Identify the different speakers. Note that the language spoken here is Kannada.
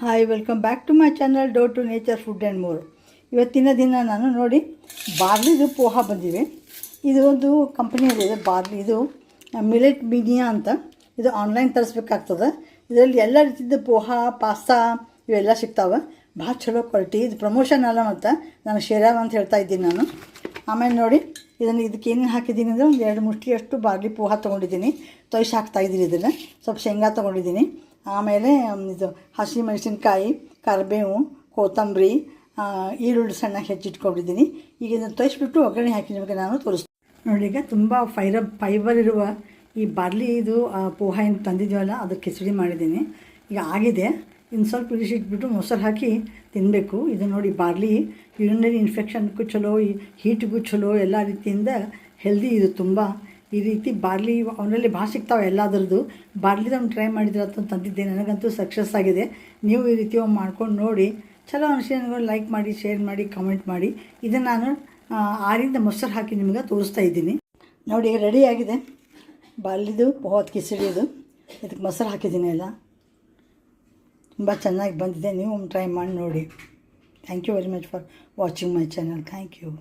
Speaker 1: Hi, welcome back to my channel do to nature food and more. ಇವತ್ತಿನ ದಿನ ನಾನು ನೋಡಿ ಬಾರ್ಲಿದು ಪೋಹ ಬಂದಿವೆ. ಇದು ಒಂದು ಕಂಪ್ನಿಯಲ್ಲಿದೆ ಬಾರ್ಲಿ. ಇದು ಮಿಲೆಟ್ ಮೀಡಿಯಾ ಅಂತ. ಇದು ಆನ್ಲೈನ್ ತರಿಸ್ಬೇಕಾಗ್ತದೆ. ಇದರಲ್ಲಿ ಎಲ್ಲ ರೀತಿಯ ಪೋಹ, ಪಾಸ್ತಾ ಇವೆಲ್ಲ ಸಿಗ್ತಾವೆ. ಭಾಳ ಚಲೋ ಕ್ವಾಲಿಟಿ. ಇದು ಪ್ರಮೋಷನ್ ಅಲ್ಲ, ಮತ್ತು ನಾನು ಶೇರ್ ಅಂತ ಹೇಳ್ತಾ ಇದ್ದೀನಿ ನಾನು. ಆಮೇಲೆ ನೋಡಿ ಇದಕ್ಕೆ ಏನೇನು ಹಾಕಿದ್ದೀನಿ ಅಂದರೆ ಒಂದು 2 ಮುಷ್ಟಿಯಷ್ಟು ಬಾರ್ಲಿ ಪೋಹ ತೊಗೊಂಡಿದ್ದೀನಿ. ತೊಯ್ಸಿ ಹಾಕ್ತಾಯಿದ್ದೀನಿ. ಇದನ್ನು ಸ್ವಲ್ಪ ಶೇಂಗಾ ತೊಗೊಂಡಿದ್ದೀನಿ. ಆಮೇಲೆ ಇದು ಹಸಿ ಮೆಣಸಿನ್ಕಾಯಿ, ಕರಿಬೇವು, ಕೊತ್ತಂಬರಿ, ಈರುಳ್ಳಿ ಸಣ್ಣಗೆ ಹೆಚ್ಚಿಟ್ಕೊಂಡಿದ್ದೀನಿ. ಈಗ ಇದನ್ನು ತೊಯ್ಸ್ಬಿಟ್ಟು ಒಗ್ಗರಣೆ ಹಾಕಿ ನಿಮಗೆ ನಾನು ತೋರಿಸ್ತೀನಿ ನೋಡಿ. ಈಗ ತುಂಬ ಫೈಬರ್ ಇರುವ ಈ ಬಾರ್ಲಿ ಇದು ಪೋಹ ಏನು ತಂದಿದ್ದೀವಲ್ಲ, ಅದು ಕಿಚಡಿ ಮಾಡಿದ್ದೀನಿ. ಈಗ ಆಗಿದೆ. ಇನ್ನು ಸ್ವಲ್ಪ ಇಳಿಸಿಟ್ಬಿಟ್ಟು ಮೊಸರು ಹಾಕಿ ತಿನ್ನಬೇಕು. ಇದು ನೋಡಿ ಬಾರ್ಲಿ ಯೂರಿನರಿ ಇನ್ಫೆಕ್ಷನ್ಗೂ ಚಲೋ, ಈ ಹೀಟ್ಗೂ ಚಲೋ, ಎಲ್ಲ ರೀತಿಯಿಂದ ಹೆಲ್ದಿ. ಇದು ತುಂಬ ಈ ರೀತಿ ಬಾರ್ಲಿ ಅವನಲ್ಲಿ ಭಾಳ ಸಿಗ್ತಾವೆ ಎಲ್ಲದರದ್ದು. ಬಾರ್ಲಿದೊಂದು ಟ್ರೈ ಮಾಡಿದ್ರೆ ಅಂತ ತಂದಿದ್ದೆ. ನನಗಂತೂ ಸಕ್ಸಸ್ ಆಗಿದೆ. ನೀವು ಈ ರೀತಿ ಮಾಡ್ಕೊಂಡು ನೋಡಿ. ಚಲೋ ಅನಿಸಿದ್ರೆ ಲೈಕ್ ಮಾಡಿ, ಶೇರ್ ಮಾಡಿ, ಕಮೆಂಟ್ ಮಾಡಿ. ಇದನ್ನು ನಾನು ಆರಿಂದ ಮೊಸರು ಹಾಕಿ ನಿಮಗೆ ತೋರಿಸ್ತಾ ಇದ್ದೀನಿ ನೋಡಿ. ರೆಡಿ ಆಗಿದೆ ಬಾರ್ಲಿದು ಪೋಹದ ಕಿಚಡಿ. ಇದಕ್ಕೆ ಮೊಸರು ಹಾಕಿದ್ದೀನಿ. ಎಲ್ಲ ತುಂಬ ಚೆನ್ನಾಗಿ ಬಂದಿದೆ. ನೀವು ಟ್ರೈ ಮಾಡಿ ನೋಡಿ. Thank you very much for watching my channel. Thank you.